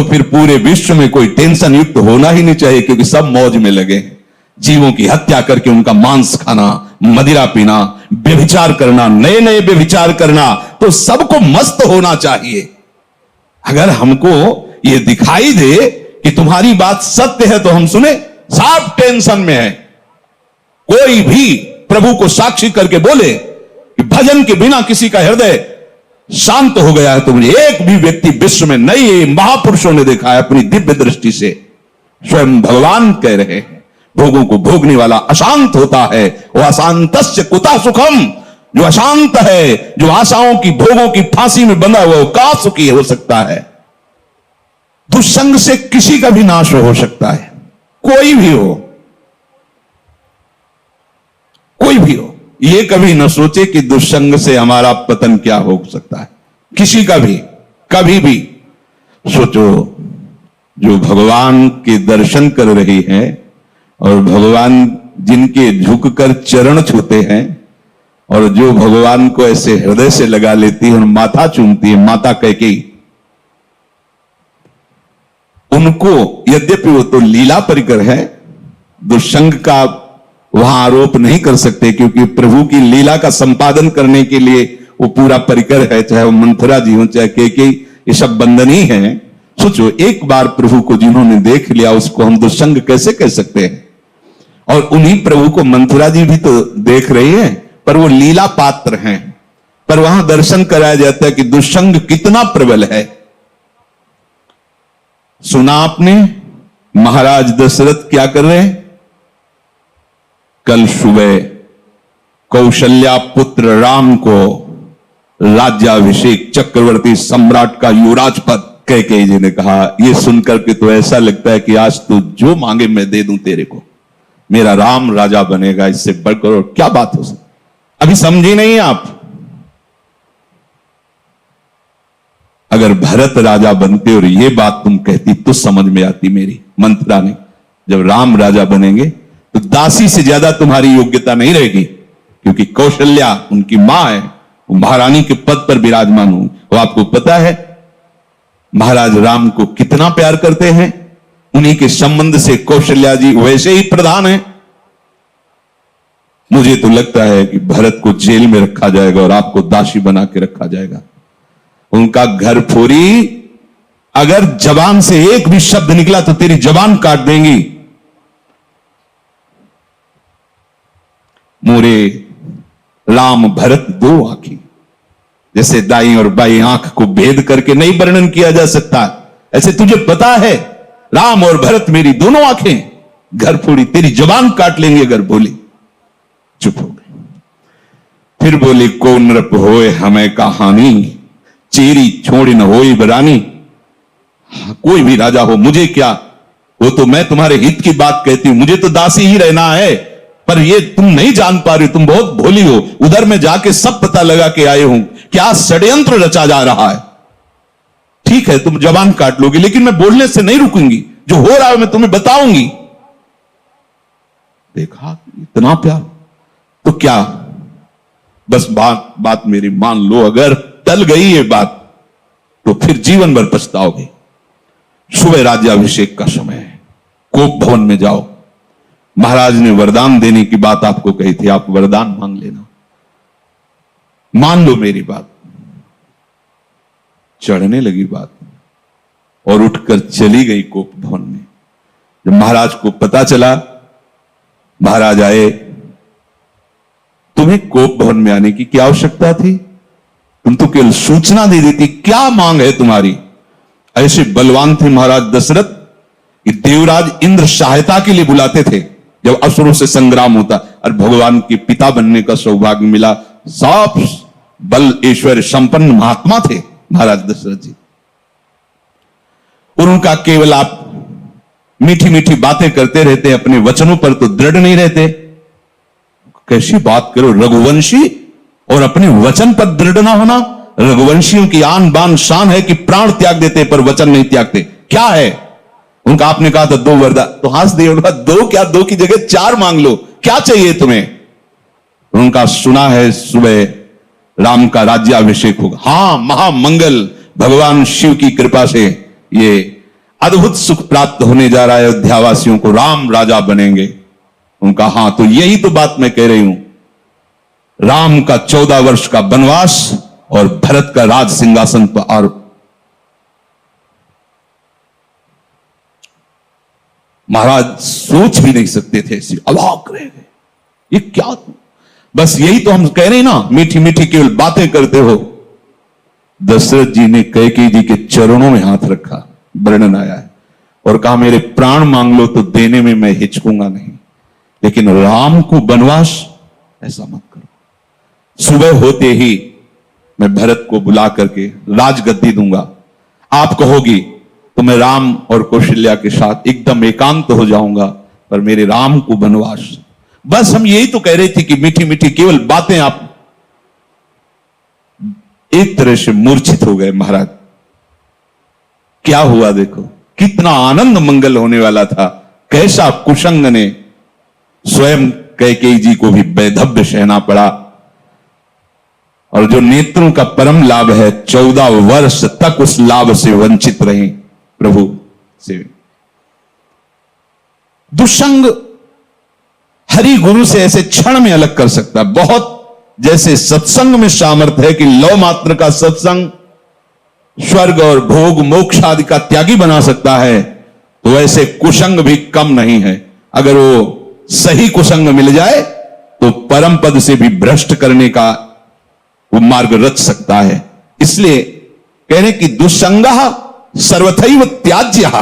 तो फिर पूरे विश्व में कोई टेंशन युक्त होना ही नहीं चाहिए, क्योंकि सब मौज में लगे हैं। जीवों की हत्या करके उनका मांस खाना, मदिरा पीना, व्यभिचार करना, नए नए व्यभिचार करना, तो सबको मस्त होना चाहिए। अगर हमको ये दिखाई दे कि तुम्हारी बात सत्य है तो हम सुने, सब टेंशन में है। कोई भी प्रभु को साक्षी करके बोले कि भजन के बिना किसी का हृदय शांत हो गया है, तो मुझे एक भी व्यक्ति विश्व में नहीं, महापुरुषों ने देखा है अपनी दिव्य दृष्टि से। स्वयं भगवान कह रहे हैं, भोगों को भोगने वाला अशांत होता है, वह अशांतस्य कुतः सुखम। जो अशांत है, जो आशाओं की भोगों की फांसी में बंधा हुआ, का सुखी हो सकता है। दुष्संग से किसी का भी नाश हो सकता है, कोई भी हो, कोई भी हो। ये कभी न सोचे कि दुष्संग से हमारा पतन क्या हो सकता है, किसी का भी, कभी भी। सोचो, जो भगवान के दर्शन कर रही है और भगवान जिनके झुककर चरण छूते हैं, और जो भगवान को ऐसे हृदय से लगा लेती है और माथा चूमती है, माता कैकेयी, उनको यद्यपि वो तो लीला परिकर है, दुष्संग का वहां आरोप नहीं कर सकते, क्योंकि प्रभु की लीला का संपादन करने के लिए वो पूरा परिकर है, चाहे वो मंथरा जी हो चाहे कैकेयी, ये सब बंधनी है। सोचो, एक बार प्रभु को जिन्होंने देख लिया उसको हम दुष्संग कैसे कह सकते हैं। और उन्हीं प्रभु को मंथरा जी भी तो देख रही है, पर वो लीला पात्र हैं। पर वहां दर्शन कराया जाता है कि दुष्संग कितना प्रबल है। सुना आपने महाराज दशरथ क्या कर रहे हैं? कल सुबह कौशल्या पुत्र राम को राज्याभिषेक, चक्रवर्ती सम्राट का युवराज पद, कैकेयी जी ने कहा। यह सुनकर के तो ऐसा लगता है कि आज तू जो मांगे मैं दे दूं तेरे को, मेरा राम राजा बनेगा, इससे बढ़कर और क्या बात हो सकती। अभी समझी नहीं आप? अगर भरत राजा बनते और ये बात तुम कहती तो समझ में आती मेरी मंथरा ने। जब राम राजा बनेंगे तो दासी से ज्यादा तुम्हारी योग्यता नहीं रहेगी, क्योंकि कौशल्या उनकी मां है, वो महारानी के पद पर विराजमान हूं। वो आपको पता है महाराज राम को कितना प्यार करते हैं, उन्हीं के संबंध से कौशल्या जी वैसे ही प्रधान है। मुझे तो लगता है कि भरत को जेल में रखा जाएगा और आपको दासी बना के रखा जाएगा। उनका घर फोरी, अगर जबान से एक भी शब्द निकला तो तेरी जबान काट देंगी। मोरे राम भरत दो आंखी, जैसे दाई और बाई आंख को भेद करके नहीं वर्णन किया जा सकता, ऐसे तुझे पता है राम और भरत मेरी दोनों आंखें, घर फोड़ी तेरी जबान काट लेंगे अगर बोली। चुप हो गए। फिर बोले, को नृप होए हमें कहानी, चेरी छोड़ी न होई बरानी। कोई भी राजा हो, मुझे क्या, वो तो मैं तुम्हारे हित की बात कहती हूं, मुझे तो दासी ही रहना है। पर ये तुम नहीं जान पा रही हो, तुम बहुत भोली हो। उधर में जाके सब पता लगा के आए हूं, क्या षड्यंत्र रचा जा रहा है। ठीक है, तुम जबान काट लोगी, लेकिन मैं बोलने से नहीं रुकूंगी, जो हो रहा है मैं तुम्हें बताऊंगी। देखा, इतना प्यार, तो क्या बस बात मेरी मान लो। अगर टल गई ये बात तो फिर जीवन भर पछताओगे। सुबह राज्याभिषेक का समय है, कोप भवन में जाओ। महाराज ने वरदान देने की बात आपको कही थी, आप वरदान मांग लेना, मान लो मेरी बात। चढ़ने लगी बात और उठकर चली गई कोप भवन में। जब महाराज को पता चला, महाराज आए, तुम्हें कोप भवन में आने की क्या आवश्यकता थी? तुम तो केवल सूचना दे देती, क्या मांग है तुम्हारी? ऐसे बलवान थे महाराज दशरथ कि देवराज इंद्र सहायता के लिए बुलाते थे जब असुरों से संग्राम होता, और भगवान के पिता बनने का सौभाग्य मिला। सब बल ऐश्वर्य संपन्न महात्मा थे महाराज दशरथ जी। और उनका केवल आप मीठी मीठी बातें करते रहते, अपने वचनों पर तो दृढ़ नहीं रहते। कैसी बात करो, रघुवंशी और अपने वचन पर दृढ़ ना होना। रघुवंशियों की आन बान शान है कि प्राण त्याग देते पर वचन नहीं त्यागते। क्या है उनका? आपने कहा था 2 वरदान, तो हंस दिए। उनका 2 क्या, 2 की जगह 4 मांग लो, क्या चाहिए तुम्हें? उनका सुना है सुबह राम का राज्याभिषेक होगा। हां, महामंगल, भगवान शिव की कृपा से ये अद्भुत सुख प्राप्त होने जा रहा है अयोध्यावासियों को, राम राजा बनेंगे। उनका हां, तो यही तो बात मैं कह रही हूं, राम का 14 वर्ष का वनवास और भरत का राज सिंहासन पर आरोप। महाराज सोच भी नहीं सकते थे, ऐसे अवाक रह गए, ये क्या। बस यही तो हम कह रहे हैं ना, मीठी मीठी केवल बातें करते हो। दशरथ जी ने कैकेयी जी के चरणों में हाथ रखा, वर्णन आया है, और कहा मेरे प्राण मांग लो तो देने में मैं हिचकूंगा नहीं, लेकिन राम को वनवास ऐसा मत करो। सुबह होते ही मैं भरत को बुला करके राजगद्दी दूंगा, आप कहोगी तो मैं राम और कौशल्या के साथ एकदम एकांत हो जाऊंगा, पर मेरे राम को वनवास। बस हम यही तो कह रहे थे कि मीठी मीठी केवल बातें। आप एक तरह से मूर्छित हो गए महाराज। क्या हुआ देखो, कितना आनंद मंगल होने वाला था, कैसा कुशंग ने स्वयं कैकेयी जी को भी वैधव्य सहना पड़ा। और जो नेत्रों का परम लाभ है, 14 वर्ष तक उस लाभ से वंचित रहे प्रभु से। दुष्संग हरि गुरु से ऐसे क्षण में अलग कर सकता है। बहुत जैसे सत्संग में सामर्थ्य है कि लौ मात्र का सत्संग स्वर्ग और भोग मोक्ष आदि का त्यागी बना सकता है, तो वैसे कुसंग भी कम नहीं है। अगर वो सही कुसंग मिल जाए तो परम पद से भी भ्रष्ट करने का वो मार्ग रच सकता है। इसलिए कह रहे कि दुस्संगः सर्वथैव त्याज्यः।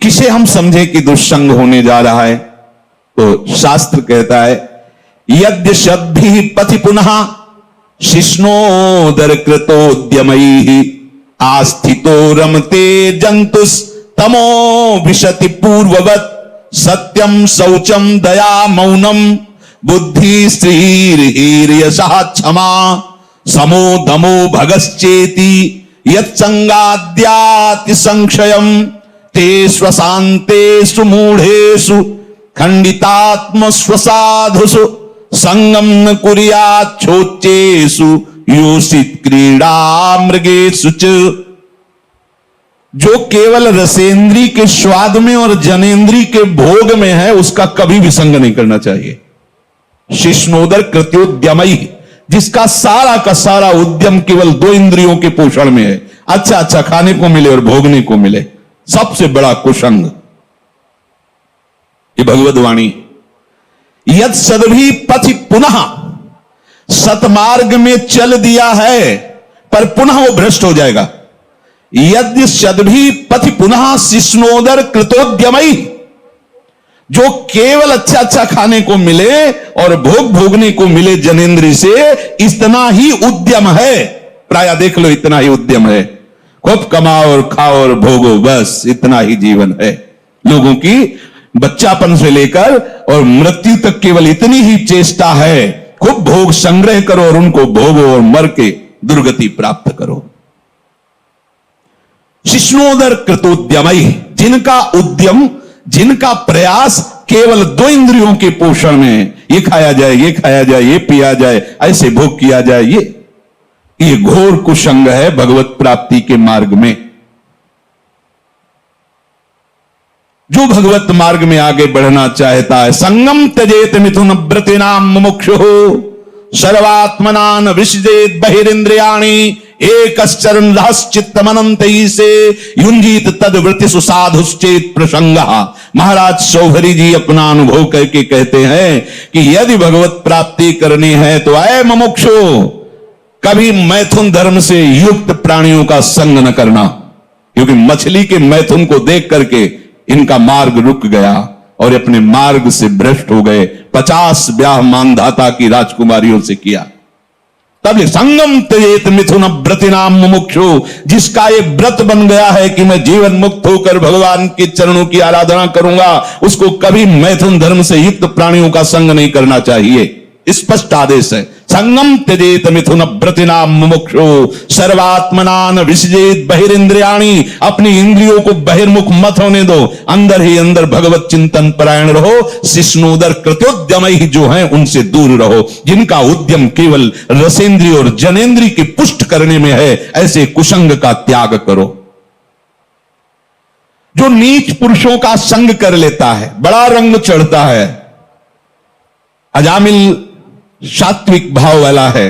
किसे हम समझे कि दुस्संग होने जा रहा है, तो शास्त्र कहता है यद्य शब्दि पथि पुनः शिष्णोदर कृतोद्यमैः आस्थितो रमते जंतुस तमो विशति पूर्ववत् सत्यम शौचम दया मौनम बुद्धि स्त्रीर्यशः क्षमा समो दमो भगश्चेति यत्संगाद्याति संक्षयम ते स्वशान्तेषु मूढ़ेषु खंडितात्म स्वसाधुषु संगम न कुर्यात् छोच्चेषु योषित क्रीड़ा मृगेषु च। जो केवल रसेंद्री के स्वाद में और जनेन्द्री के भोग में है, उसका कभी भी संग नहीं करना चाहिए। शिष्णोदर कृत्योद्यमई, जिसका सारा का सारा उद्यम केवल 2 इंद्रियों के पोषण में है, अच्छा अच्छा खाने को मिले और भोगने को मिले, सबसे बड़ा कुसंग। ये भगवद वाणी। यद सदभी पथि पुनः, सतमार्ग में चल दिया है पर पुनः वो भ्रष्ट हो जाएगा। यद्य सदभी पथि पुनः शिष्णोदर कृतोद्यमई, जो केवल अच्छा अच्छा खाने को मिले और भोग भोगने को मिले जनेन्द्री से, इतना ही उद्यम है। प्राय देख लो, इतना ही उद्यम है। खूब कमाओ और खाओ और भोगो, बस इतना ही जीवन है लोगों की। बच्चापन से लेकर और मृत्यु तक केवल इतनी ही चेष्टा है, खूब भोग संग्रह करो और उनको भोगो और मर के दुर्गति प्राप्त करो। शिष्णोदर कृतोद्यमई, जिनका उद्यम, जिनका प्रयास केवल 2 इंद्रियों के पोषण में, ये खाया जाए, ये खाया जाए, ये पिया जाए, ऐसे भोग किया जाए, ये घोर कुसंग है भगवत प्राप्ति के मार्ग में। जो भगवत मार्ग में आगे बढ़ना चाहता है, संगम त्यजेत मिथुन व्रतिनाम मुमुक्षुः सर्वात्मनान विसजेत बहिरिंद्रियाणि एकश्चरण रहश्चित्तमनंतैः से युंजीत तद्वृत्तिषु साधुश्चेत प्रसंगः। महाराज शौभरी जी अपना अनुभव करके कहते हैं कि यदि भगवत प्राप्ति करनी है तो ऐ मुमुक्षु, कभी मैथुन धर्म से युक्त प्राणियों का संग न करना, क्योंकि मछली के मैथुन को देख करके इनका मार्ग रुक गया और अपने मार्ग से भ्रष्ट हो गए। 50 ब्याह मानधाता की राजकुमारियों से किया। तब संगम त्यजेत मिथुन व्रतिनाम मुमुक्षु, जिसका ये व्रत बन गया है कि मैं जीवन मुक्त होकर भगवान के चरणों की आराधना करूंगा, उसको कभी मैथुन धर्म से युक्त प्राणियों का संग नहीं करना चाहिए। स्पष्ट आदेश है। संगम त्यजेत मिथुन व्रतिना मुमुक्षु सर्वात्मनान विसजेत बहिरिंद्रियाणी। अपनी इंद्रियों को बहिर्मुख मत होने दो, अंदर ही अंदर भगवत चिंतन परायण रहो। शिष्णोदर कृतोद्यम ही जो हैं उनसे दूर रहो, जिनका उद्यम केवल रसेंद्रिय और जनेन्द्रिय की पुष्ट करने में है, ऐसे कुसंग का त्याग करो। जो नीच पुरुषों का संग कर लेता है, बड़ा रंग चढ़ता है। अजामिल सात्विक भाव वाला है,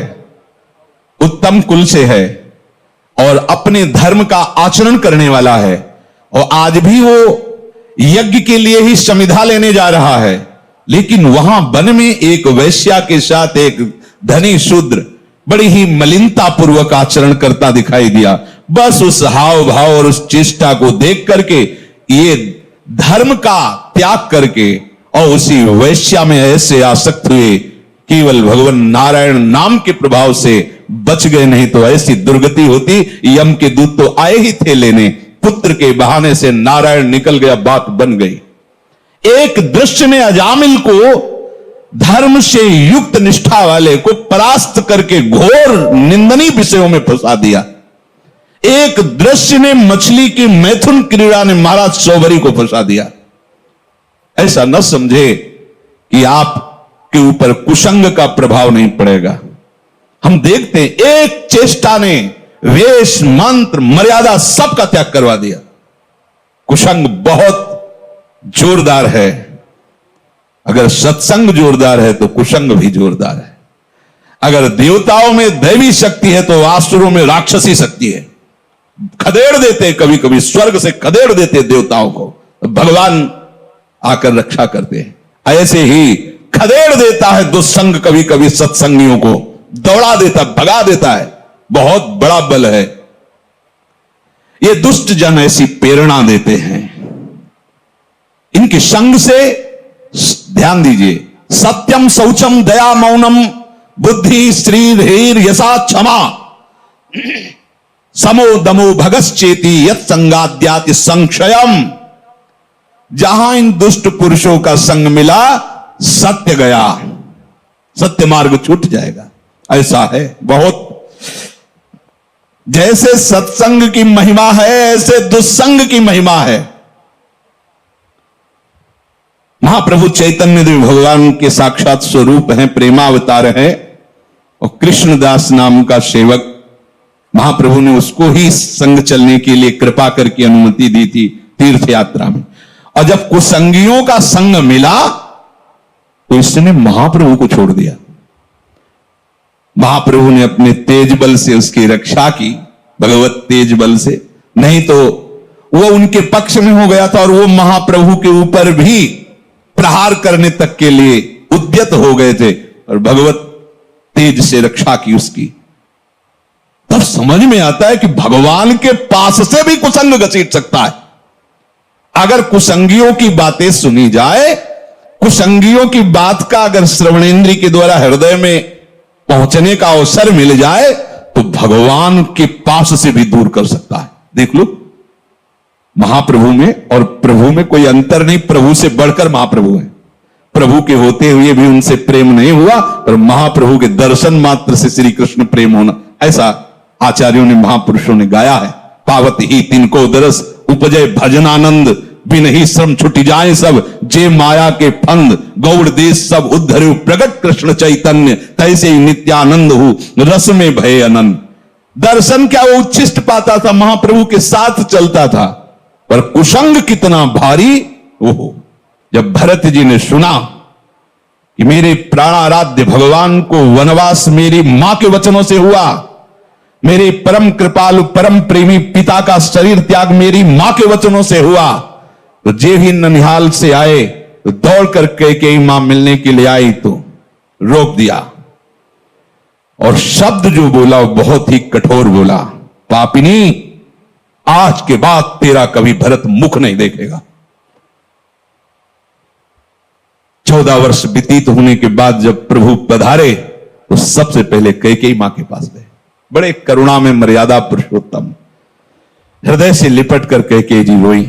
उत्तम कुल से है और अपने धर्म का आचरण करने वाला है, और आज भी वो यज्ञ के लिए ही समिधा लेने जा रहा है, लेकिन वहां वन में एक वैश्या के साथ एक धनी शूद्र बड़ी ही मलिनता पूर्वक आचरण करता दिखाई दिया। बस उस हाव भाव और उस चेष्टा को देख करके ये धर्म का त्याग करके और उसी वैश्या में ऐसे आसक्त हुए, केवल भगवान नारायण नाम के प्रभाव से बच गए, नहीं तो ऐसी दुर्गति होती। यम के दूत तो आए ही थे लेने, पुत्र के बहाने से नारायण निकल गया, बात बन गई। एक दृश्य ने अजामिल को, धर्म से युक्त निष्ठा वाले को परास्त करके घोर निंदनीय विषयों में फंसा दिया। एक दृश्य ने मछली की मैथुन क्रीड़ा ने महाराज सौभरी को फंसा दिया। ऐसा न समझे कि आप के ऊपर कुसंग का प्रभाव नहीं पड़ेगा। हम देखते हैं एक चेष्टा ने वेश मंत्र मर्यादा सबका त्याग करवा दिया। कुसंग बहुत जोरदार है। अगर सत्संग जोरदार है तो कुसंग भी जोरदार है। अगर देवताओं में दैवी शक्ति है तो आसुरों में राक्षसी शक्ति है। खदेड़ देते, कभी कभी स्वर्ग से खदेड़ देते देवताओं को, भगवान आकर रक्षा करते हैं। ऐसे ही खदेड़ देता है दुस्संग कभी कभी सत्संगियों को, दौड़ा देता, भगा देता है। बहुत बड़ा बल है। ये दुष्ट जन ऐसी प्रेरणा देते हैं। इनके संग से ध्यान दीजिए, सत्यम शौचम दया मौनम बुद्धि श्री धीर यशा क्षमा समो दमो भगश्चेति यत् संगाद्याति संक्षयम। जहां इन दुष्ट पुरुषों का संग मिला, सत्य गया, सत्य मार्ग छूट जाएगा। ऐसा है बहुत। जैसे सत्संग की महिमा है, ऐसे दुस्संग की महिमा है। महाप्रभु चैतन्य देव भगवान के साक्षात स्वरूप हैं, प्रेमावतार है, और कृष्णदास नाम का सेवक, महाप्रभु ने उसको ही संग चलने के लिए कृपा करके अनुमति दी थी तीर्थ यात्रा में। और जब कुसंगियों का संग मिला तो इसने महाप्रभु को छोड़ दिया। महाप्रभु ने अपने तेज बल से उसकी रक्षा की, भगवत तेज बल से, नहीं तो वो उनके पक्ष में हो गया था और वो महाप्रभु के ऊपर भी प्रहार करने तक के लिए उद्यत हो गए थे, और भगवत तेज से रक्षा की उसकी। तब समझ में आता है कि भगवान के पास से भी कुसंग घसीट सकता है। अगर कुसंगियों की बातें सुनी जाए, कुसंगियों की बात का अगर श्रवणेन्द्रिय के द्वारा हृदय में पहुंचने का अवसर मिल जाए, तो भगवान के पास से भी दूर कर सकता है। देख लो, महाप्रभु में और प्रभु में कोई अंतर नहीं, प्रभु से बढ़कर महाप्रभु है। प्रभु के होते हुए भी उनसे प्रेम नहीं हुआ, और महाप्रभु के दर्शन मात्र से श्री कृष्ण प्रेम होना, ऐसा आचार्यों ने, महापुरुषों ने गाया है। पावत ही तिनको दरस उपजय भजन आनंद, बिन ही श्रम छुट जाए सब, जे माया के फंद गौड़ देश सब उद्धर प्रगट कृष्ण चैतन्य, तैसे ही नित्यानंद हो रस में भय अनंत। दर्शन क्या वो उच्छिष्ट पाता था, महाप्रभु के साथ चलता था, पर कुसंग कितना भारी। ओहो, जब भरत जी ने सुना कि मेरे प्राणाराध्य भगवान को वनवास मेरी मां के वचनों से हुआ, मेरे परम कृपालु परम प्रेमी पिता का शरीर त्याग मेरी मां के वचनों से हुआ, तो जे ही ननिहाल से आए तो दौड़ कर कैकेयी मां मिलने के लिए आई, तो रोक दिया। और शब्द जो बोला वो बहुत ही कठोर बोला, पापिनी, आज के बाद तेरा कभी भरत मुख नहीं देखेगा। 14 वर्ष व्यतीत होने के बाद जब प्रभु पधारे तो सबसे पहले कैकेयी मां के पास गए। बड़े करुणा में मर्यादा पुरुषोत्तम, हृदय से लिपट कर कैकेयी जी रोई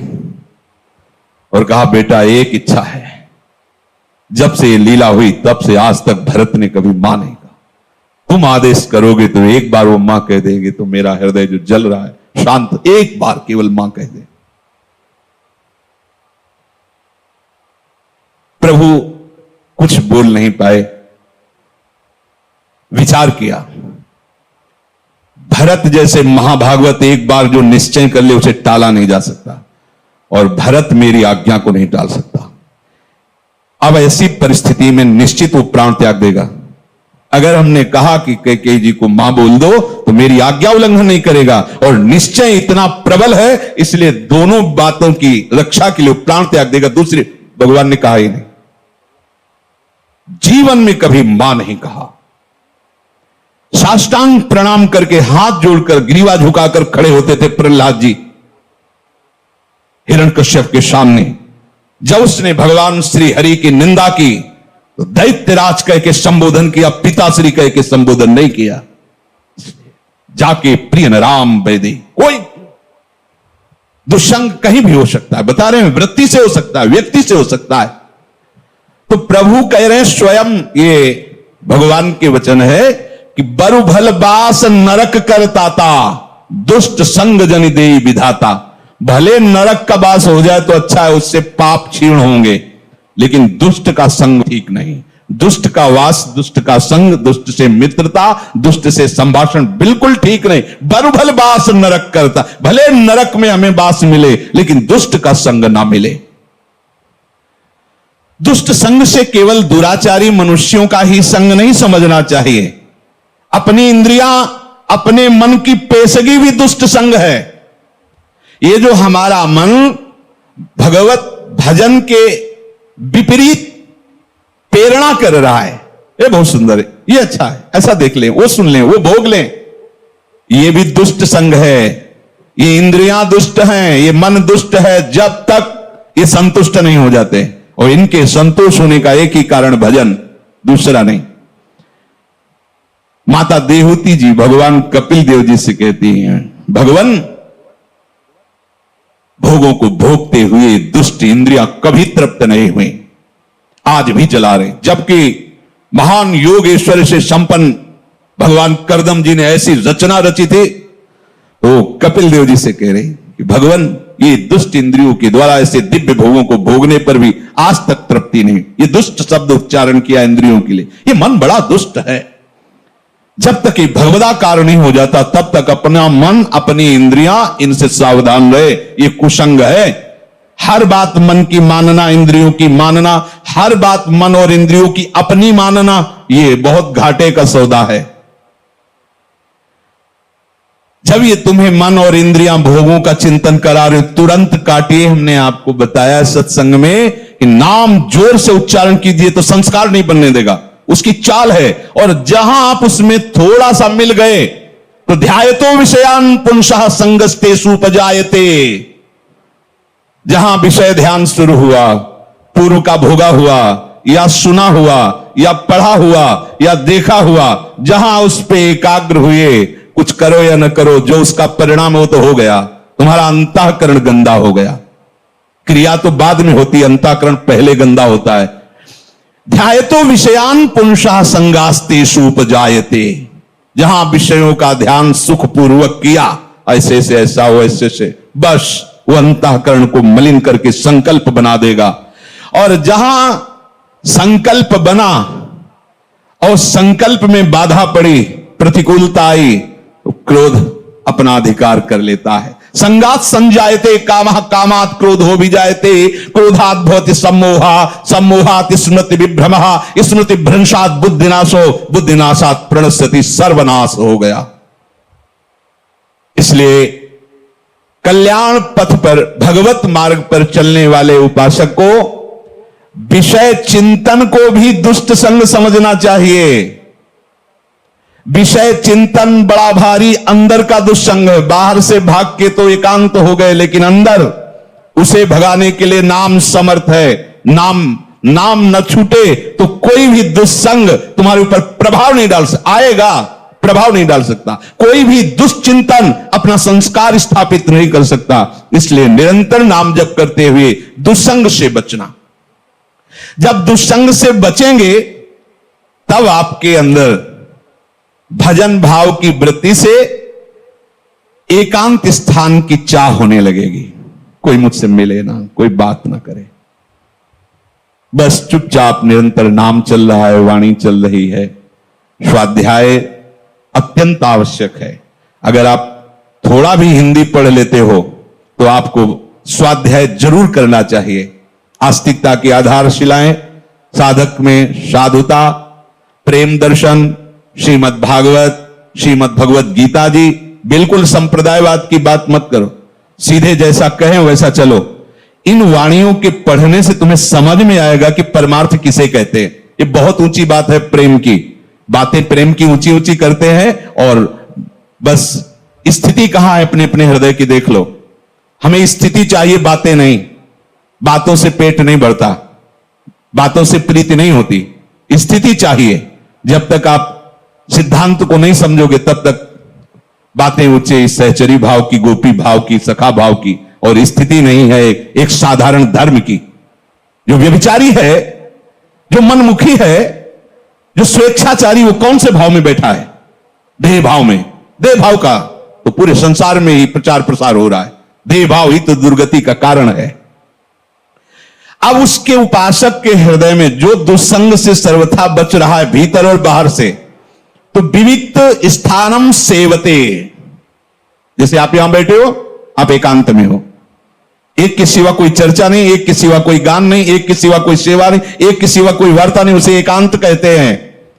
और कहा, बेटा एक इच्छा है, जब से ये लीला हुई तब से आज तक भरत ने कभी मां नहीं कहा। तुम आदेश करोगे तो एक बार वो मां कह देंगे तो मेरा हृदय जो जल रहा है शांत, एक बार केवल मां कह दे। प्रभु कुछ बोल नहीं पाए, विचार किया। भरत जैसे महाभागवत एक बार जो निश्चय कर ले उसे टाला नहीं जा सकता, और भरत मेरी आज्ञा को नहीं टाल सकता। अब ऐसी परिस्थिति में निश्चित वो प्राण त्याग देगा। अगर हमने कहा कि कैकेयी जी को मां बोल दो तो मेरी आज्ञा उल्लंघन नहीं करेगा, और निश्चय इतना प्रबल है इसलिए दोनों बातों की रक्षा के लिए प्राण त्याग देगा। दूसरी, भगवान ने कहा ही नहीं, जीवन में कभी मां नहीं कहा। साष्टांग प्रणाम करके हाथ जोड़कर ग्रीवा झुकाकर खड़े होते थे प्रहलाद जी हिरण्यकश्यप के सामने। जब उसने भगवान श्री हरि की निंदा की तो दैत्यराज कह के संबोधन किया, पिताश्री कह के संबोधन नहीं किया। जाके प्रिय राम वैदे, कोई दुष्संग कहीं भी हो सकता है, बता रहे हैं, वृत्ति से हो सकता है, व्यक्ति से हो सकता है। तो प्रभु कह रहे हैं स्वयं, ये भगवान के वचन है कि बरु भल बास नरक करताता, दुष्ट संग जनि देई विधाता। भले नरक का बास हो जाए तो अच्छा है, उससे पाप क्षीण होंगे, लेकिन दुष्ट का संग ठीक नहीं। दुष्ट का वास, दुष्ट का संग, दुष्ट से मित्रता, दुष्ट से संभाषण बिल्कुल ठीक नहीं। बरु भल बास नरक करता, भले नरक में हमें बास मिले लेकिन दुष्ट का संग ना मिले। दुष्ट संग से केवल दुराचारी मनुष्यों का ही संग नहीं समझना चाहिए। अपनी इंद्रियां, अपने मन की पेशगी भी दुष्ट संग है। ये जो हमारा मन भगवत भजन के विपरीत प्रेरणा कर रहा है, ये बहुत सुंदर है, ये अच्छा है, ऐसा देख लें, वो सुन लें, वो भोग लें, ये भी दुष्ट संग है। ये इंद्रियां दुष्ट हैं, ये मन दुष्ट है, जब तक ये संतुष्ट नहीं हो जाते। और इनके संतोष होने का एक ही कारण भजन, दूसरा नहीं। माता देवहूति जी भगवान कपिल देव जी से कहती हैं, भगवान भोगों को भोगते हुए दुष्ट इंद्रियां कभी तृप्त नहीं हुई, आज भी चला रहे। जबकि महान योगेश्वर से संपन्न भगवान करदम जी ने ऐसी रचना रची थी, तो कपिल देव जी से कह रहे कि भगवान ये दुष्ट इंद्रियों के द्वारा ऐसे दिव्य भोगों को भोगने पर भी आज तक तृप्ति नहीं। ये दुष्ट शब्द उच्चारण किया इंद्रियों के लिए, ये मन बड़ा दुष्ट है। जब तक ये भगवदाकार नहीं हो जाता तब तक अपना मन, अपनी इंद्रियां, इनसे सावधान रहे। ये कुसंग है। हर बात मन की मानना, इंद्रियों की मानना, हर बात मन और इंद्रियों की अपनी मानना, ये बहुत घाटे का सौदा है। जब ये तुम्हें मन और इंद्रियां भोगों का चिंतन करा रहे, तुरंत काटिए। हमने आपको बताया सत्संग में कि नाम जोर से उच्चारण कीजिए तो संस्कार नहीं बनने देगा, उसकी चाल है। और जहां आप उसमें थोड़ा सा मिल गए तो ध्यायतो विषयान पुंसः संगस्तेषु उपजायते। जहां विषय ध्यान शुरू हुआ, पूर्व का भोगा हुआ या सुना हुआ या पढ़ा हुआ या देखा हुआ, जहां उस पे एकाग्र हुए, कुछ करो या न करो, जो उसका परिणाम हो तो हो गया। तुम्हारा अंतःकरण गंदा हो गया। क्रिया तो बाद में होती है, अंतःकरण पहले गंदा होता है। ध्यायतो विषयान पुंसः संगास्तेषु उपजायते। जहां विषयों का ध्यान सुखपूर्वक किया, ऐसे से ऐसा हो, ऐसे से, बस वो अंतःकरण को मलिन करके संकल्प बना देगा। और जहां संकल्प बना और संकल्प में बाधा पड़ी, प्रतिकूलता आई, तो क्रोध अपना अधिकार कर लेता है। संगात संजायते कामः, कामात् क्रोधो विजायते, क्रोधात् भवति सम्मोहः, सम्मोहात् स्मृति विभ्रमः, स्मृति भ्रंशात् बुद्धिनाशो, बुद्धिनाशात् प्रणश्यति, सर्वनाश हो गया। इसलिए कल्याण पथ पर, भगवत मार्ग पर चलने वाले उपासक को विषय चिंतन को भी दुष्ट संग समझना चाहिए। विषय चिंतन बड़ा भारी अंदर का दुष्संग है। बाहर से भाग के तो एकांत हो गए, लेकिन अंदर उसे भगाने के लिए नाम समर्थ है। नाम न छूटे तो कोई भी दुष्संग तुम्हारे ऊपर प्रभाव नहीं डाल सकता, आएगा, प्रभाव नहीं डाल सकता। कोई भी दुष्चिंतन अपना संस्कार स्थापित नहीं कर सकता। इसलिए निरंतर नाम जप करते हुए दुष्संग से बचना। जब दुष्संग से बचेंगे तब आपके अंदर भजन भाव की वृत्ति से एकांत स्थान की चाह होने लगेगी। कोई मुझसे मिले ना, कोई बात ना करे, बस चुपचाप निरंतर नाम चल रहा है, वाणी चल रही है। स्वाध्याय अत्यंत आवश्यक है। अगर आप थोड़ा भी हिंदी पढ़ लेते हो तो आपको स्वाध्याय जरूर करना चाहिए। आस्तिकता की आधारशिलाएं, साधक में साधुता, प्रेम दर्शन, श्रीमद् भागवत, श्रीमद् भगवत गीता जी। बिल्कुल संप्रदायवाद की बात मत करो, सीधे जैसा कहें वैसा चलो। इन वाणियों के पढ़ने से तुम्हें समझ में आएगा कि परमार्थ किसे कहते हैं। ये बहुत ऊंची बात है, प्रेम की बातें प्रेम की ऊंची ऊंची करते हैं और बस स्थिति कहां है अपने अपने हृदय की देख लो। हमें स्थिति चाहिए, बातें नहीं। बातों से पेट नहीं बढ़ता, बातों से प्रीति नहीं होती, स्थिति चाहिए। जब तक आप सिद्धांत को नहीं समझोगे तब तक बातें उच्चे सहचरी भाव की, गोपी भाव की, सखा भाव की, और स्थिति नहीं है एक साधारण धर्म की। जो व्यभिचारी है, जो मनमुखी है, जो स्वेच्छाचारी, वो कौन से भाव में बैठा है? देह भाव में। देह भाव का तो पूरे संसार में ही प्रचार प्रसार हो रहा है। देह भाव ही तो दुर्गति का कारण है। अब उसके उपासक के हृदय में जो दुस्संग से सर्वथा बच रहा है, भीतर और बाहर से, तो विविक्त स्थानम सेवते। जैसे आप यहां बैठे हो, आप एकांत में हो, एक के सिवा कोई चर्चा नहीं, एक के सिवा कोई गान नहीं, एक के सिवा कोई सेवा नहीं, एक के सिवा कोई वार्ता नहीं, उसे एकांत कहते हैं।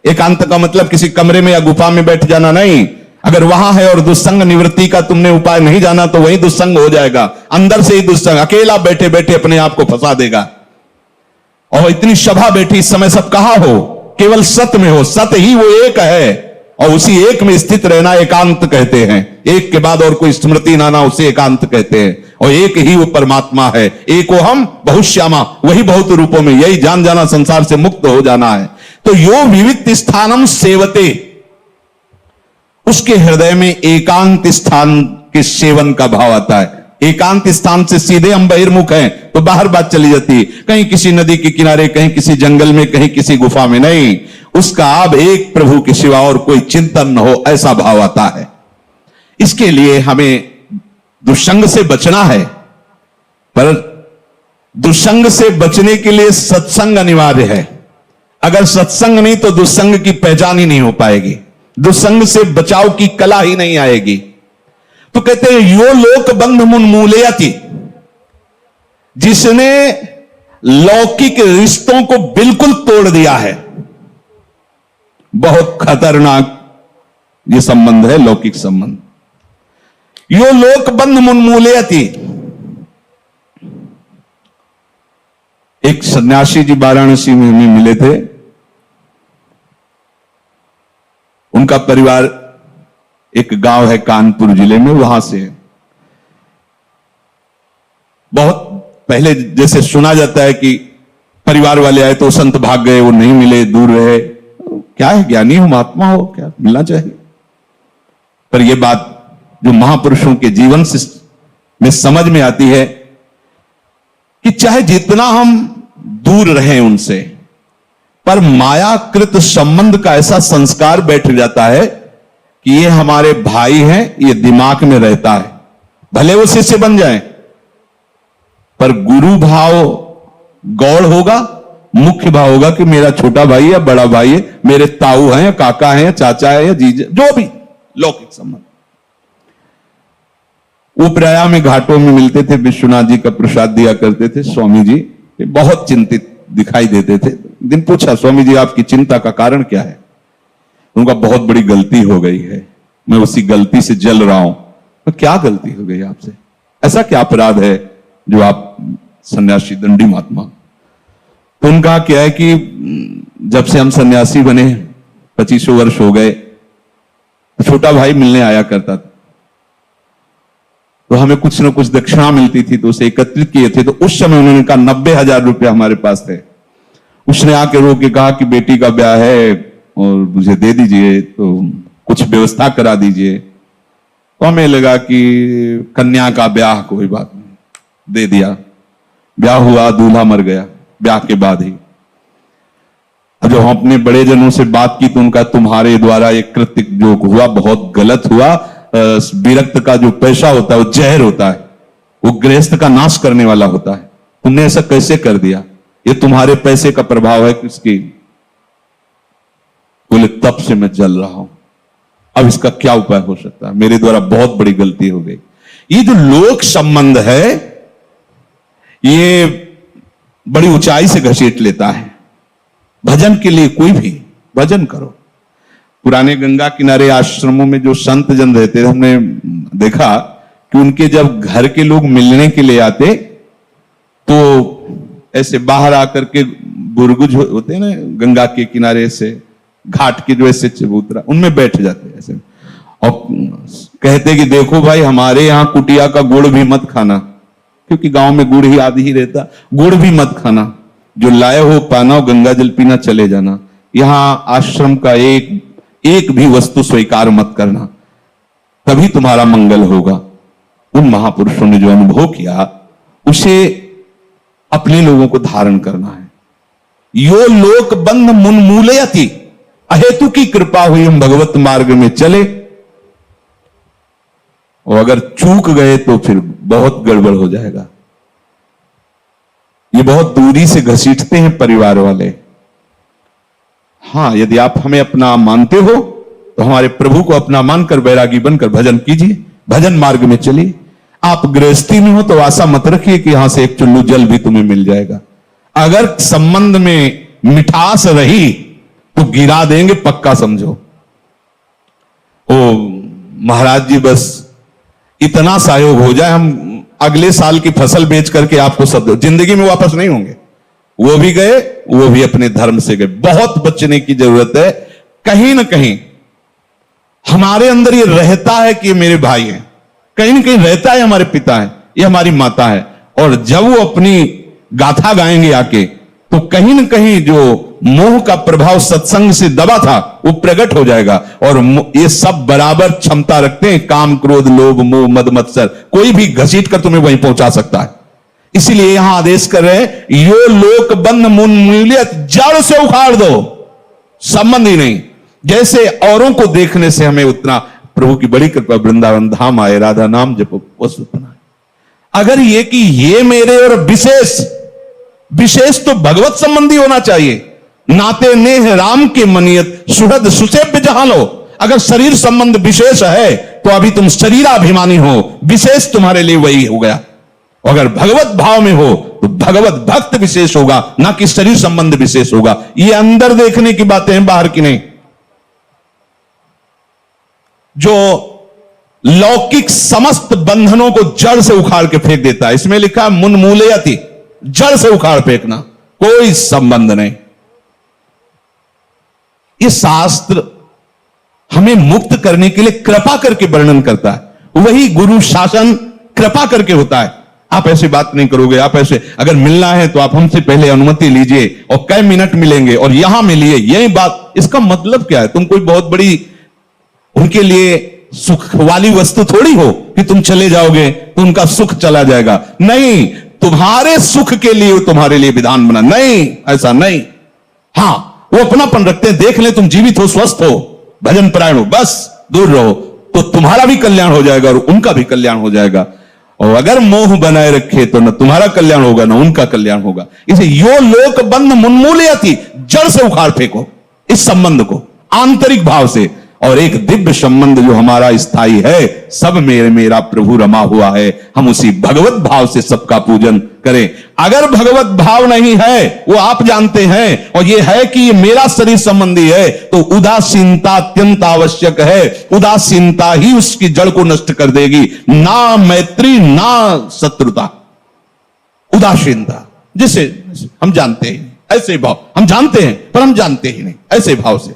एकांत का मतलब किसी कमरे में या गुफा में बैठ जाना नहीं। अगर वहां है और दुस्संग निवृत्ति का तुमने उपाय नहीं जाना तो वही दुस्संग हो जाएगा। अंदर से ही दुस्संग अकेला बैठे बैठे अपने आप को फंसा देगा। और इतनी सभा बैठी, इस समय सब कहां हो? केवल सत में हो। सत ही वो एक है और उसी एक में स्थित रहना एकांत कहते हैं। एक के बाद और कोई स्मृति ना उसे एकांत कहते हैं। और एक ही वो परमात्मा है। एको हम बहुश्यामा, वही बहुत रूपों में, यही जान जाना, संसार से मुक्त हो जाना है। तो यो विविक्त स्थानम सेवते, उसके हृदय में एकांत स्थान के सेवन का भाव आता है। एकांत स्थान से सीधे हम बहिर्मुख हैं तो बाहर बात चली जाती है, कहीं किसी नदी के किनारे, कहीं किसी जंगल में, कहीं किसी गुफा में नहीं। उसका अब एक प्रभु के सिवा और कोई चिंतन न हो, ऐसा भाव आता है। इसके लिए हमें दुष्संग से बचना है, पर दुष्संग से बचने के लिए सत्संग अनिवार्य है। अगर सत्संग नहीं तो दुष्संग की पहचान ही नहीं हो पाएगी, दुष्संग से बचाव की कला ही नहीं आएगी। तो कहते हैं यो लोक बंध मुन्मूलयति, जिसने लौकिक रिश्तों को बिल्कुल तोड़ दिया है। बहुत खतरनाक ये संबंध है, लौकिक संबंध। यो लोक बंध मुन्मूलयति। एक सन्यासी जी वाराणसी में हमें मिले थे। उनका परिवार एक गांव है कानपुर जिले में, वहां से। बहुत पहले जैसे सुना जाता है कि परिवार वाले आए तो संत भाग गए, वो नहीं मिले, दूर रहे। क्या है, ज्ञानी हो, महात्मा हो, क्या मिलना चाहिए। पर यह बात जो महापुरुषों के जीवन से में समझ में आती है कि चाहे जितना हम दूर रहें उनसे, पर मायाकृत संबंध का ऐसा संस्कार बैठ जाता है कि ये हमारे भाई हैं, ये दिमाग में रहता है। भले वो शिष्य बन जाएं, पर गुरु भाव गौड़ होगा, मुख्य भाव होगा कि मेरा छोटा भाई है, बड़ा भाई है, मेरे ताऊ हैं, काका हैं, चाचा है, या जीजा, जो भी लौकिक संबंध। वो प्रयाग में घाटों में मिलते थे, विश्वनाथ जी का प्रसाद दिया करते थे। स्वामी जी बहुत चिंतित दिखाई देते थे। दिन पूछा, स्वामी जी आपकी चिंता का कारण क्या है? उनका बहुत बड़ी गलती हो गई है, मैं उसी गलती से जल रहा हूं। तो क्या गलती हो गई आपसे? ऐसा क्या अपराध है जो आप सन्यासी दंडी महात्मा? तो उनका क्या है कि जब से हम सन्यासी बने 25 वर्ष हो गए, छोटा भाई मिलने आया करता था, तो हमें कुछ ना कुछ दक्षिणा मिलती थी, तो उसे एकत्रित किए थे। तो उस समय उन्होंने कहा 90,000 रुपया हमारे पास थे। उसने आके रो के कहा कि बेटी का ब्याह है और मुझे दे दीजिए, तो कुछ व्यवस्था करा दीजिए। तो हमें लगा कि कन्या का ब्याह, कोई बात नहीं, दे दिया। ब्याह हुआ, दूल्हा मर गया ब्याह के बाद ही। जब हम अपने बड़े जनों से बात की तो उनका तुम्हारे द्वारा एक कृत्य जो हुआ बहुत गलत हुआ। विरक्त का जो पैसा होता है वो जहर होता है, वो गृहस्थ का नाश करने वाला होता है। तुमने ऐसा कैसे कर दिया? ये तुम्हारे पैसे का प्रभाव है किसकी? बोले तब से मैं जल रहा हूं, अब इसका क्या उपाय हो सकता है? मेरे द्वारा बहुत बड़ी गलती हो गई। ये जो लोक संबंध है ये बड़ी ऊंचाई से घसीट लेता है। भजन के लिए कोई भी भजन करो। पुराने गंगा किनारे आश्रमों में जो संत जन रहते थे, हमने देखा कि उनके जब घर के लोग मिलने के लिए आते तो ऐसे बाहर आकर के बुर्गुज होते हैं ना गंगा के किनारे से, घाट के जो ऐसे चबूतरा, उनमें बैठ जाते ऐसे और कहते कि देखो भाई हमारे यहां कुटिया का गुड़ भी मत खाना, क्योंकि गांव में गुड़ ही आदि ही रहता, गुड़ भी मत खाना, जो लाए हो पाना और गंगा जल पीना चले जाना। यहां आश्रम का एक भी वस्तु स्वीकार मत करना, तभी तुम्हारा मंगल होगा। उन महापुरुषों ने जो अनुभव किया उसे अपने लोगों को धारण करना है। यो लोक बंध मुन्मूलयति, अहेतु की कृपा हुई हम भगवत मार्ग में चले, और अगर चूक गए तो फिर बहुत गड़बड़ हो जाएगा। ये बहुत दूरी से घसीटते हैं परिवार वाले। हां, यदि आप हमें अपना मानते हो तो हमारे प्रभु को अपना मानकर बैरागी बनकर भजन कीजिए, भजन मार्ग में चलिए। आप गृहस्थी में हो तो आशा मत रखिए कि यहां से एक चुल्लू जल भी तुम्हें मिल जाएगा। अगर संबंध में मिठास रही तो गिरा देंगे, पक्का समझो। ओ महाराज जी बस इतना सहयोग हो जाए, हम अगले साल की फसल बेच करके आपको सब जिंदगी में वापस नहीं होंगे। वो भी गए, वो भी अपने धर्म से गए। बहुत बचने की जरूरत है। कहीं ना कहीं हमारे अंदर ये रहता है कि ये मेरे भाई हैं, कहीं ना कहीं रहता है हमारे पिता है, ये हमारी माता है, और जब वो अपनी गाथा गाएंगे आके तो कहीं ना कहीं जो मोह का प्रभाव सत्संग से दबा था वो प्रकट हो जाएगा। और ये सब बराबर क्षमता रखते हैं, काम क्रोध लोभ मोह मद मत्सर, कोई भी घसीट कर तुम्हें वहीं पहुंचा सकता है। इसीलिए यहां आदेश कर रहे हैं, यो लोक बंध मुन्मूलियत, जड़ से उखाड़ दो, संबंध ही नहीं। जैसे औरों को देखने से हमें उतना, प्रभु की बड़ी कृपा, वृंदावन धाम आए, राधा नाम जपो, वस्तु बनाए। अगर ये कि ये मेरे और विशेष तो भगवत संबंधी होना चाहिए। नाते नेह राम के मनियत, सुहृद सुसेव्य जहां लो। अगर शरीर संबंध विशेष है तो अभी तुम शरीराभिमानी हो, विशेष तुम्हारे लिए वही हो गया। अगर भगवत भाव में हो तो भगवत भक्त विशेष होगा, ना कि शरीर संबंध विशेष होगा। ये अंदर देखने की बातें हैं, बाहर की नहीं। जो लौकिक समस्त बंधनों को जड़ से उखाड़ के फेंक देता है, इसमें लिखा है मुन्मूलयति, जड़ से उखाड़ फेंकना, कोई संबंध नहीं। ये शास्त्र हमें मुक्त करने के लिए कृपा करके वर्णन करता है। वही गुरु शासन कृपा करके होता है। आप ऐसी बात नहीं करोगे, आप ऐसे अगर मिलना है तो आप हमसे पहले अनुमति लीजिए और कई मिनट मिलेंगे और यहां मिलिए, यही बात। इसका मतलब क्या है? तुम कोई बहुत बड़ी उनके लिए सुख वाली वस्तु थोड़ी हो कि तुम चले जाओगे तो उनका सुख चला जाएगा। नहीं, तुम्हारे सुख के लिए तुम्हारे लिए विधान बना। नहीं, ऐसा नहीं। हां, वो अपनापन रखते हैं, देख ले तुम जीवित हो, स्वस्थ हो, भजन परायण हो, बस दूर रहो, तो तुम्हारा भी कल्याण हो जाएगा और उनका भी कल्याण हो जाएगा। और अगर मोह बनाए रखे तो न तुम्हारा कल्याण होगा न उनका कल्याण होगा। इसे यो लोक बंध मुन्मूलयति, जड़ से उखाड़ फेंको इस संबंध को आंतरिक भाव से। और एक दिव्य संबंध जो हमारा स्थायी है, सब मेरा प्रभु रमा हुआ है, हम उसी भगवत भाव से सबका पूजन करें। अगर भगवत भाव नहीं है, वो आप जानते हैं, और ये है कि ये मेरा शरीर संबंधी है, तो उदासीनता अत्यंत आवश्यक है। उदासीनता ही उसकी जड़ को नष्ट कर देगी, ना मैत्री ना शत्रुता। उदासीनता, जिसे हम जानते ही नहीं, ऐसे भाव हम जानते हैं पर हम जानते ही नहीं, ऐसे भाव से